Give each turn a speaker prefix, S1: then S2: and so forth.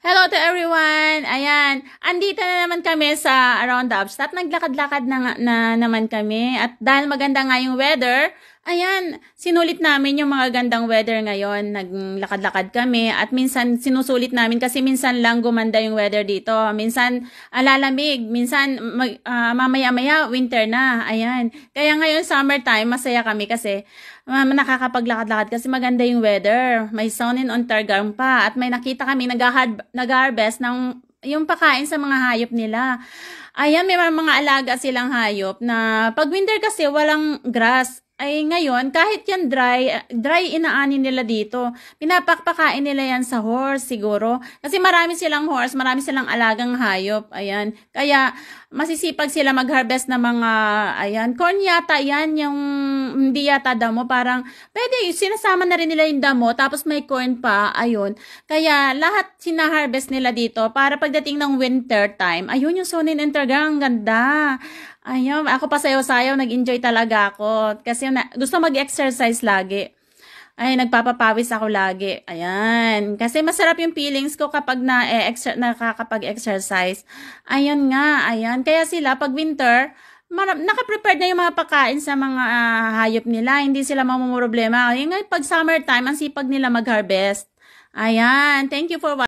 S1: Hello to everyone! Ayan, andito na naman kami sa Around the Upstat. Naglakad-lakad na naman kami. At dahil maganda nga yung weather, ayan, sinulit namin yung mga gandang weather ngayon. Naglakad-lakad kami at minsan sinusulit namin kasi minsan lang gumanda yung weather dito. Minsan lalamig, minsan mamaya-maya winter na. Ayan, kaya ngayon summertime, masaya kami kasi nakakapaglakad-lakad kasi maganda yung weather. May sun on Targang pa at may nakita kami nag-harvest ng yung pakain sa mga hayop nila. Ayan, may mga alaga silang hayop na pag winter kasi walang grass. Ay ngayon, kahit yan dry inaani nila dito. Pinapakpakain nila yan sa horse siguro. Kasi marami silang horse, marami silang alagang hayop. Ayan. Kaya masisipag sila mag-harvest ng mga, ayan, corn yata yan, yung hindi yata damo. Parang, pwede, sinasama na rin nila yung damo, tapos may corn pa, ayun. Kaya lahat sinaharvest nila dito para pagdating ng winter time, ayun yung Sonin Intergang, ang ganda. Ayun, ako pa sayaw-sayaw, nag-enjoy talaga ako. Kasi gusto mag-exercise lagi. Ay, nagpapapawis ako lagi. Ayan. Kasi masarap yung feelings ko kapag nakakapag-exercise. Ayun nga, ayan. Kaya sila, pag winter, nakaprepared na yung mga pagkain sa mga hayop nila. Hindi sila mamumroblema. Yung pag summertime, ang sipag nila mag-harvest. Ayan. Thank you for watching.